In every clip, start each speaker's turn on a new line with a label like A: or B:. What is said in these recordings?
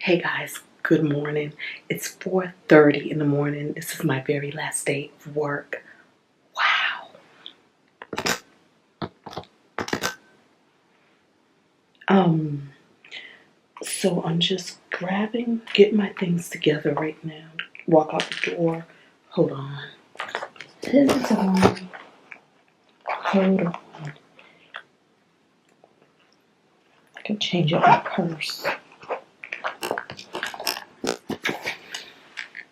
A: Hey guys, good morning. It's 4:30 in the morning. This is my very last day of work. Wow. So I'm just getting my things together right now. Walk out the door. Hold on. Hold on. I can change up my purse.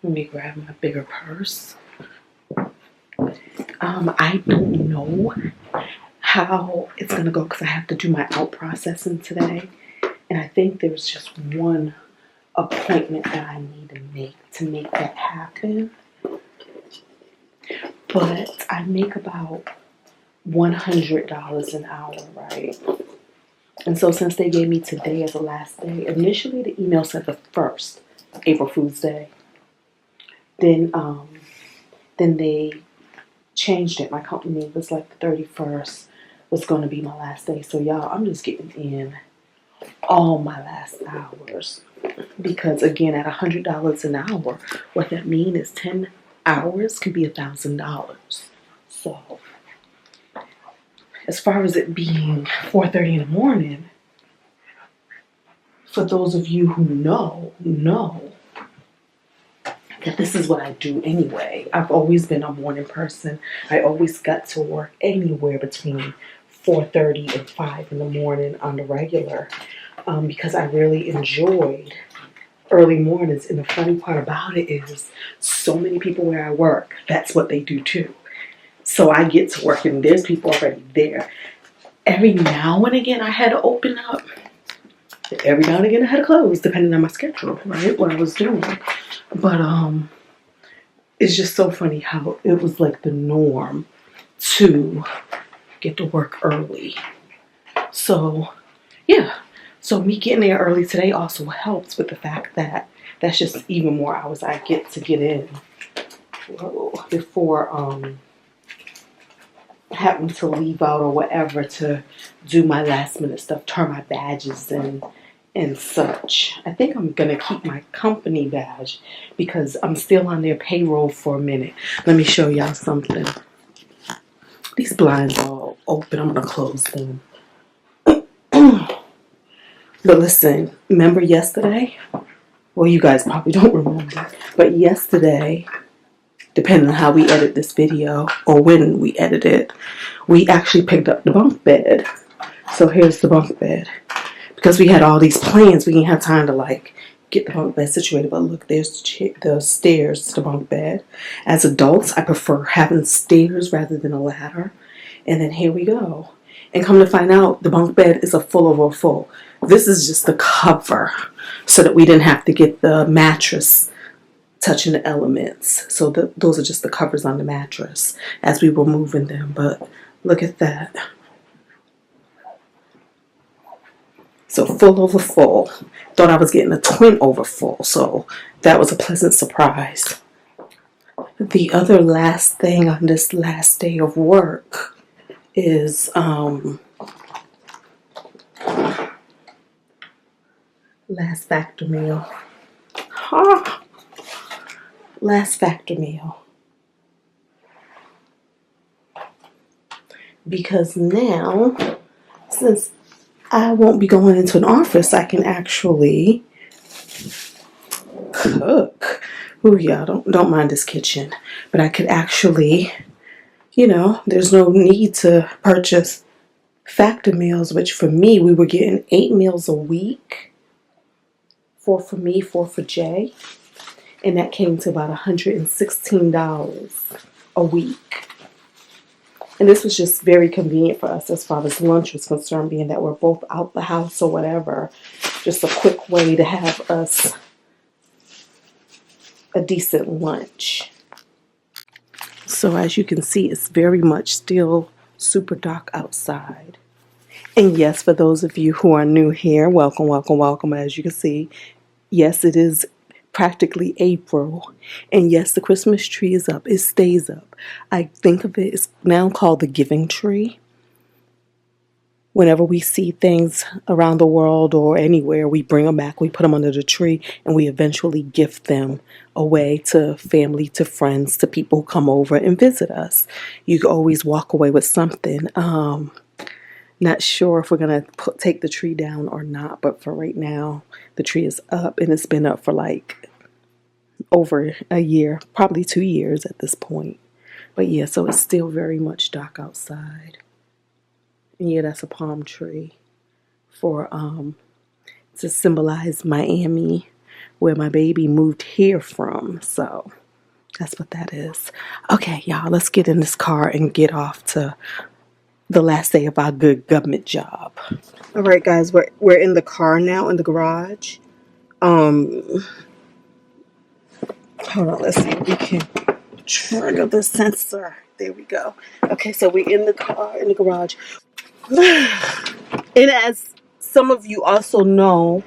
A: Let me grab my bigger purse. I don't know how it's gonna go because I have to do my out processing today. And I think there's just one appointment that I need to make that happen. But I make about $100 an hour, right? And so since they gave me today as the last day, initially the email said the 1st, April Fool's Day. Then they changed it. My company was like the 31st was going to be my last day. So y'all, I'm just getting in all my last hours. Because again, at $100 an hour, what that means is 10 hours can be $1,000. So as far as it being 4:30 in the morning, for those of you who know that this is what I do anyway. I've always been a morning person. I always got to work anywhere between 4:30 and 5 in the morning on the regular because I really enjoyed early mornings. And the funny part about it is so many people where I work, that's what they do too. So I get to work and there's people already there. Every now and again I had to open up. Every now and again I had to close depending on my schedule, right? What I was doing. But it's just so funny how it was like the norm to get to work early. So yeah. So me getting there early today also helps with the fact that that's just even more hours I get to get in before having to leave out or whatever to do my last minute stuff, turn my badges in and such. I think I'm gonna keep my company badge because I'm still on their payroll for a minute. Let me show y'all something. These blinds are all open. I'm gonna close them. But listen, remember yesterday? Well, you guys probably don't remember. But yesterday, depending on how we edit this video or when we edit it, we actually picked up the bunk bed. So here's the bunk bed. Because we had all these plans, we didn't have time to like get the bunk bed situated. But look, there's the stairs to the bunk bed. As adults, I prefer having stairs rather than a ladder. And then here we go. And come to find out, the bunk bed is a full over full. This is just the cover so that we didn't have to get the mattress touching the elements. So those are just the covers on the mattress as we were moving them. But look at that. So full over full. Thought I was getting a twin over full. So that was a pleasant surprise. The other last thing on this last day of work is last factor meal. Last factor meal. Because now, since I won't be going into an office, I can actually cook. Ooh, yeah, don't mind this kitchen. But I could actually, there's no need to purchase factor meals, which for me, we were getting 8 meals a week. 4 for me, 4 for Jay. And that came to about $116 a week. And this was just very convenient for us as far as lunch was concerned, being that we're both out the house or whatever. Just a quick way to have us a decent lunch. So as you can see, it's very much still super dark outside. And yes, for those of you who are new here, welcome, welcome, welcome. As you can see, yes, it is practically April. And yes, the Christmas tree is up. It stays up. I think of it, it's now called the giving tree. Whenever we see things around the world or anywhere, we bring them back, we put them under the tree, and we eventually gift them away to family, to friends, to people who come over and visit us. You can always walk away with something. Not sure if we're going to take the tree down or not, but for right now, the tree is up, and it's been up for like over a year, probably 2 years at this point. But yeah, so it's still very much dark outside. And yeah, that's a palm tree for to symbolize Miami, where my baby moved here from. So that's what that is. Okay, y'all, let's get in this car and get off to the last day of our good government job. All right, guys, we're in the car now in the garage. Hold on, let's see if we can trigger the sensor. There we go. Okay, so we're in the car in the garage. And as some of you also know,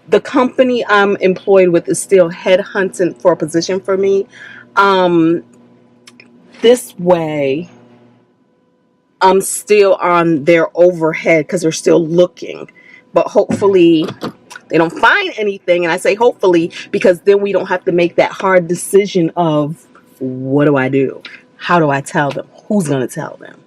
A: the company I'm employed with is still headhunting for a position for me. This way, I'm still on their overhead because they're still looking. But hopefully they don't find anything. And I say hopefully because then we don't have to make that hard decision of what do I do? How do I tell them? Who's going to tell them?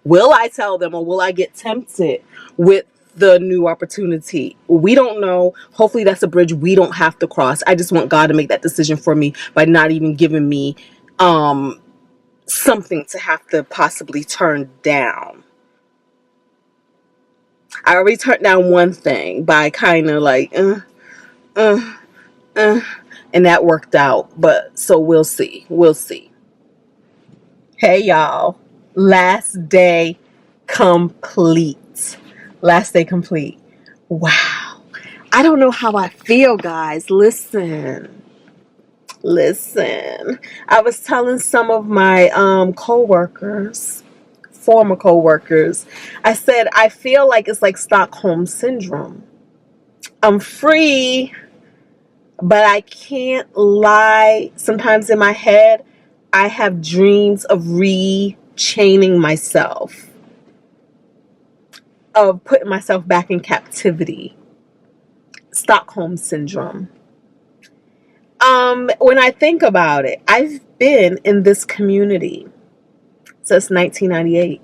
A: Will I tell them, or will I get tempted with the new opportunity? We don't know. Hopefully that's a bridge we don't have to cross. I just want God to make that decision for me by not even giving me something to have to possibly turn down. I already turned down one thing by kind of like, and that worked out. But so we'll see. We'll see. Hey, y'all. Last day complete. Last day complete. Wow. I don't know how I feel, guys. Listen. I was telling some of my coworkers, former coworkers, I said, I feel like it's like Stockholm syndrome. I'm free, but I can't lie. Sometimes in my head, I have dreams of chaining myself, of putting myself back in captivity. Stockholm syndrome. When I think about it, I've been in this community since 1998.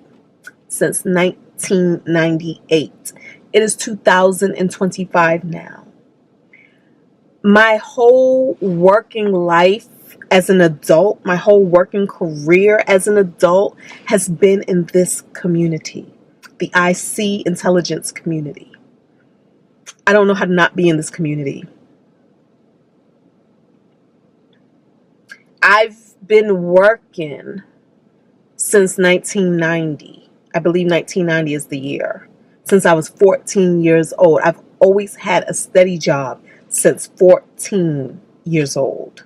A: Since 1998. It is 2025 now. My whole working life as an adult, my whole working career as an adult has been in this community, the IC intelligence community. I don't know how to not be in this community. I've been working since 1990. I believe 1990 is the year. Since I was 14 years old. I've always had a steady job since 14 years old.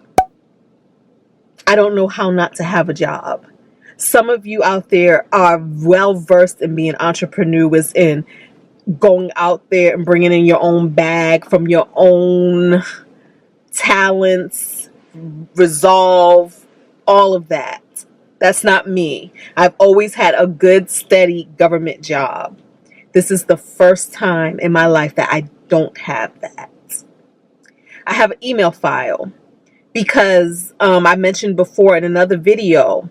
A: I don't know how not to have a job. Some of you out there are well versed in being entrepreneurs, in going out there and bringing in your own bag from your own talents, resolve, all of that. That's not me. I've always had a good, steady government job. This is the first time in my life that I don't have that. I have an email file because I mentioned before in another video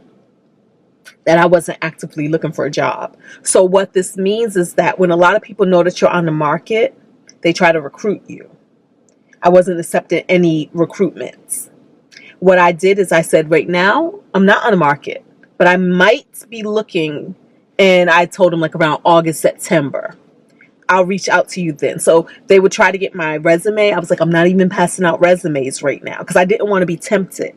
A: that I wasn't actively looking for a job. So what this means is that when a lot of people know that you're on the market, they try to recruit you. I wasn't accepting any recruitments. What I did is I said, right now, I'm not on the market, but I might be looking. And I told them like around August, September, I'll reach out to you then. So they would try to get my resume. I was like, I'm not even passing out resumes right now because I didn't want to be tempted.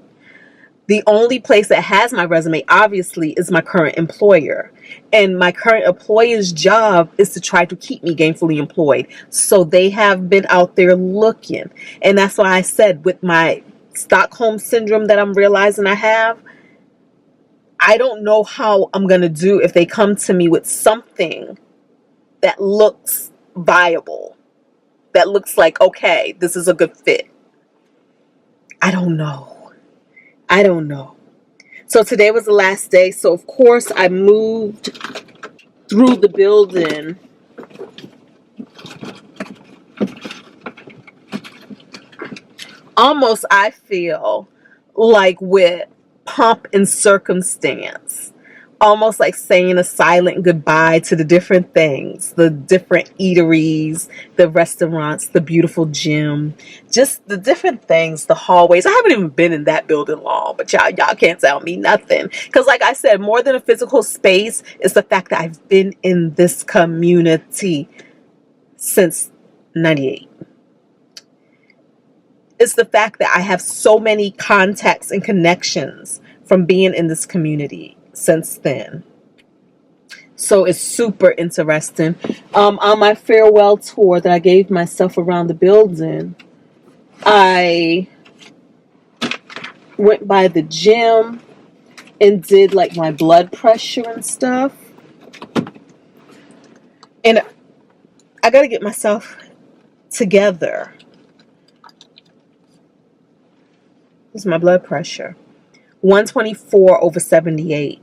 A: The only place that has my resume, obviously, is my current employer. And my current employer's job is to try to keep me gainfully employed. So they have been out there looking. And that's why I said with my Stockholm syndrome that I'm realizing I have, I don't know how I'm going to do if they come to me with something that looks viable, that looks like, okay, this is a good fit. I don't know. So today was the last day. So of course I moved through the building
B: Almost, I feel like with pomp and circumstance, almost like saying a silent goodbye to the different things, the different eateries, the restaurants, the beautiful gym, just the different things, the hallways. I haven't even been in that building long, but y'all can't tell me nothing. Because like I said, more than a physical space is the fact that I've been in this community since 98. It's the fact that I have so many contacts and connections from being in this community since then. So it's super interesting. On my farewell tour that I gave myself around the building, I went by the gym and did like my blood pressure and stuff. And I got to get myself together. This is my blood pressure. 124/78.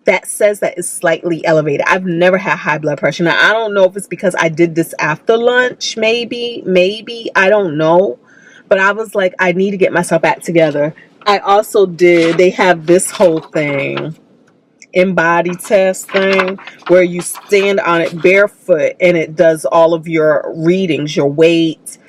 B: That says that it's slightly elevated. I've never had high blood pressure. Now, I don't know if it's because I did this after lunch, maybe, I don't know. But I was like, I need to get myself back together. I also they have this whole thing, embody test thing, where you stand on it barefoot and it does all of your readings, your weight,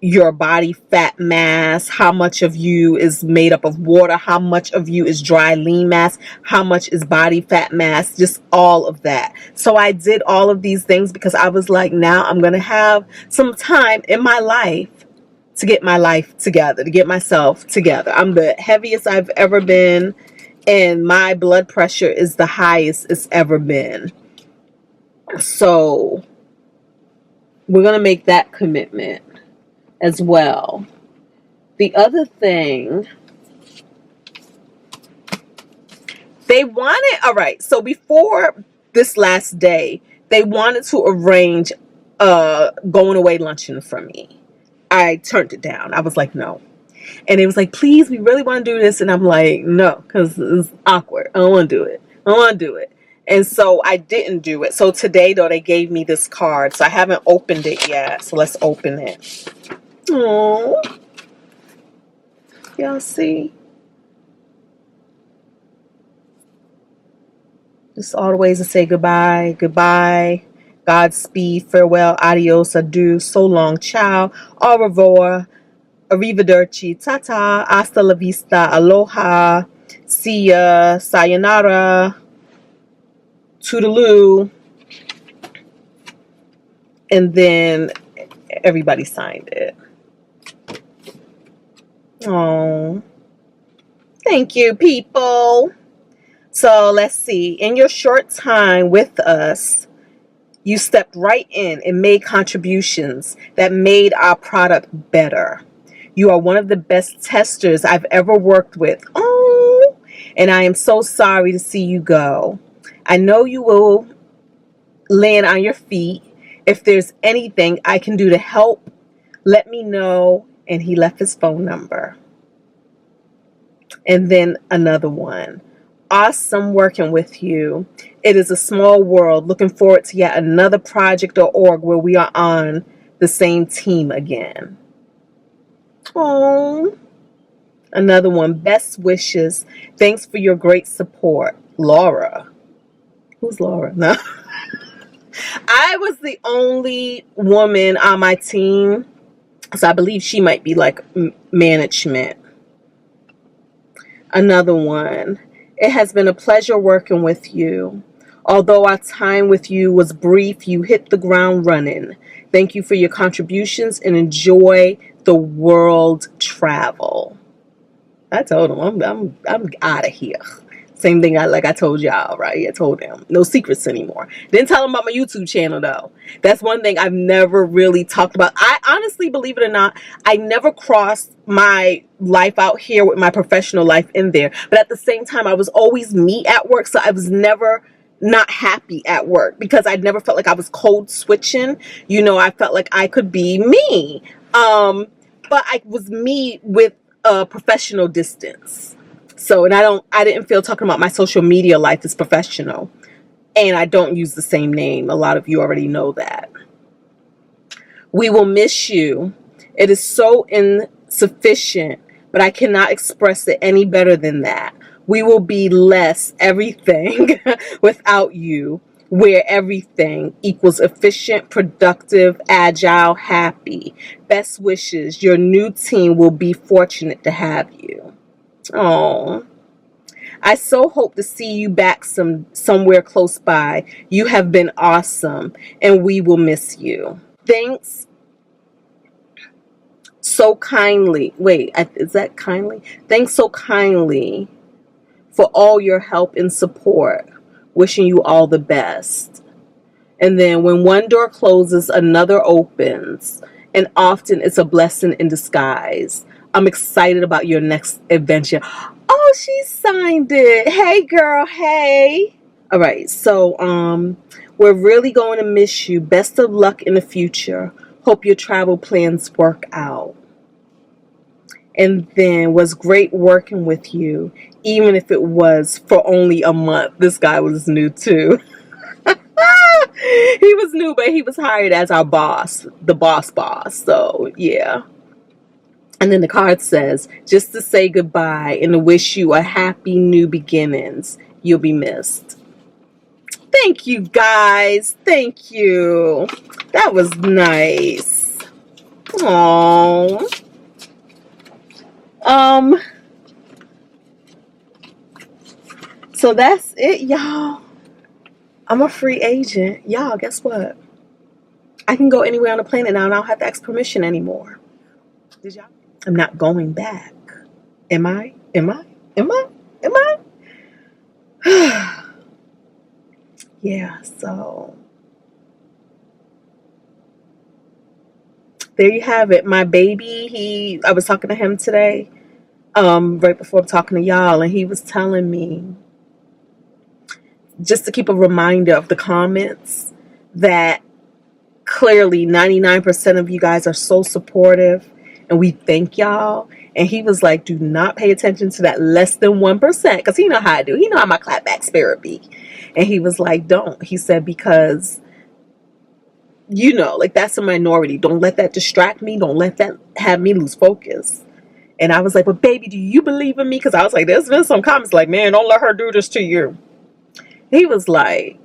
B: your body fat mass, how much of you is made up of water, how much of you is dry lean mass, how much is body fat mass, just all of that. So I did all of these things because I was like, now I'm going to have some time in my life to get my life together, to get myself together. I'm the heaviest I've ever been, and my blood pressure is the highest it's ever been. So we're going to make that commitment as well. The other thing, they wanted, all right, so before this last day, they wanted to arrange going away luncheon for me. I turned it down. I was like, no. And it was like, please, we really want to do this. And I'm like, no, because it's awkward. I don't want to do it. I don't want to do it. And so I didn't do it. So today, though, they gave me this card. So I haven't opened it yet. So let's open it. Oh, y'all see? Just all the ways to say goodbye, goodbye, Godspeed, farewell, adios, adieu, so long, ciao, au revoir, arrivederci, tata, hasta la vista, aloha, see ya, sayonara, toodaloo, and then everybody signed it. Oh, thank you, people. So let's see. In your short time with us, you stepped right in and made contributions that made our product better. You are one of the best testers I've ever worked with. Oh, and I am so sorry to see you go. I know you will land on your feet. If there's anything I can do to help, let me know. And he left his phone number. And then another one. Awesome working with you. It is a small world. Looking forward to yet another project or org where we are on the same team again. Oh, another one. Best wishes. Thanks for your great support. Laura. Who's Laura? No. I was the only woman on my team, so I believe she might be like management. Another one. It has been a pleasure working with you. Although our time with you was brief, you hit the ground running. Thank you for your contributions and enjoy the world travel. I told him I'm out of here. Same thing I told y'all, right? I told him. No secrets anymore. Didn't tell him about my YouTube channel, though. That's one thing I've never really talked about. I honestly, believe it or not, I never crossed my life out here with my professional life in there. But at the same time, I was always me at work. So I was never not happy at work because I'd never felt like I was code switching. You know, I felt like I could be me. But I was me with a professional distance. So, and I didn't feel talking about my social media life as professional. And I don't use the same name. A lot of you already know that. We will miss you. It is so insufficient, but I cannot express it any better than that. We will be less everything without you, where everything equals efficient, productive, agile, happy. Best wishes. Your new team will be fortunate to have you. Oh, I so hope to see you back somewhere close by. You have been awesome, and we will miss you. Thanks so kindly. Wait, is that kindly? Thanks so kindly for all your help and support. Wishing you all the best. And then when one door closes, another opens. And often it's a blessing in disguise. I'm excited about your next adventure. Oh, she signed it. Hey, girl. Hey. All right. So, we're really going to miss you. Best of luck in the future. Hope your travel plans work out. And then was great working with you, even if it was for only a month. This guy was new too. He was new, but he was hired as our boss, the boss. So, yeah. And then the card says, just to say goodbye and to wish you a happy new beginnings. You'll be missed. Thank you, guys. Thank you. That was nice. Aww. So that's it, y'all. I'm a free agent. Y'all, guess what? I can go anywhere on the planet now and I don't have to ask permission anymore. Did y'all? I'm not going back. Am I? Yeah, so there you have it. My baby, I was talking to him today, right before I'm talking to y'all, and he was telling me, just to keep a reminder of the comments, that clearly 99% of you guys are so supportive and we thank y'all. And he was like, do not pay attention to that less than 1%, because he know how I do. He know how my clapback spirit be. And he was like, don't. He said, because like, that's a minority. Don't let that distract me. Don't let that have me lose focus. And I was like, but baby, do you believe in me? Because I was like, there's been some comments like, man, don't let her do this to you. He was like,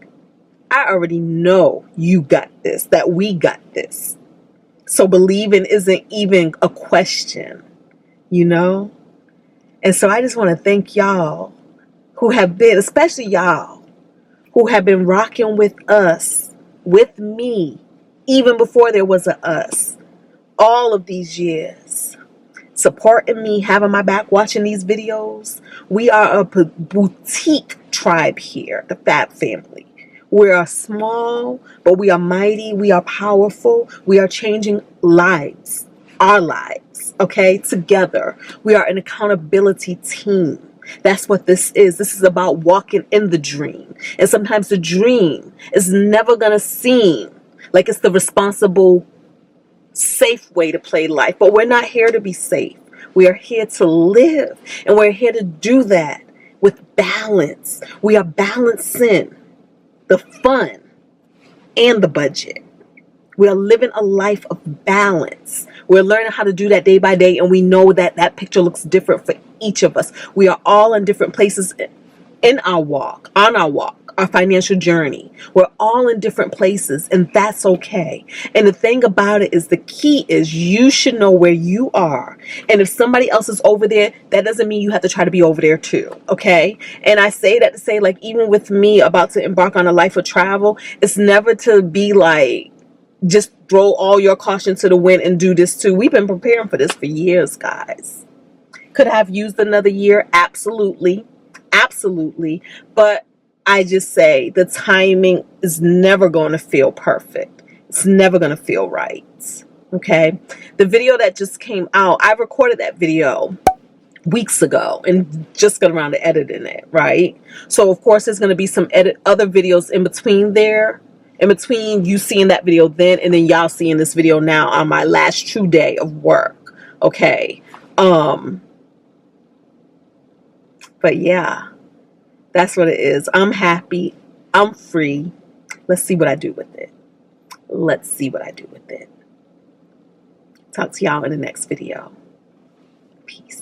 B: I already know you got this, that we got this. So believing isn't even a question, And so I just want to thank y'all who have been, especially y'all, who have been rocking with us, with me, even before there was a us, all of these years. Supporting me, having my back, watching these videos. We are a boutique tribe here, the Fab family. We are small, but we are mighty. We are powerful. We are changing lives, our lives, okay, together. We are an accountability team. That's what this is. This is about walking in the dream. And sometimes the dream is never going to seem like it's the responsible, safe way to play life. But we're not here to be safe. We are here to live. And we're here to do that with balance. We are balancing the fun and the budget. We are living a life of balance. We're learning how to do that day by day, and we know that that picture looks different for each of us. We are all in different places in our walk, on our financial journey. We're all in different places, and that's okay. And the thing about it is, the key is you should know where you are. And if somebody else is over there, that doesn't mean you have to try to be over there too, okay? And I say that to say, like, even with me about to embark on a life of travel, it's never to be like, just throw all your caution to the wind and do this too. We've been preparing for this for years, guys. Could I have used another year? Absolutely. Absolutely. But I just say the timing is never going to feel perfect. It's never going to feel right. Okay. The video that just came out, I recorded that video weeks ago and just got around to editing it, right? So of course there's going to be some other videos in between there. In between you seeing that video then and then y'all seeing this video now on my last true day of work. Okay. But yeah, that's what it is. I'm happy. I'm free. Let's see what I do with it. Let's see what I do with it. Talk to y'all in the next video. Peace.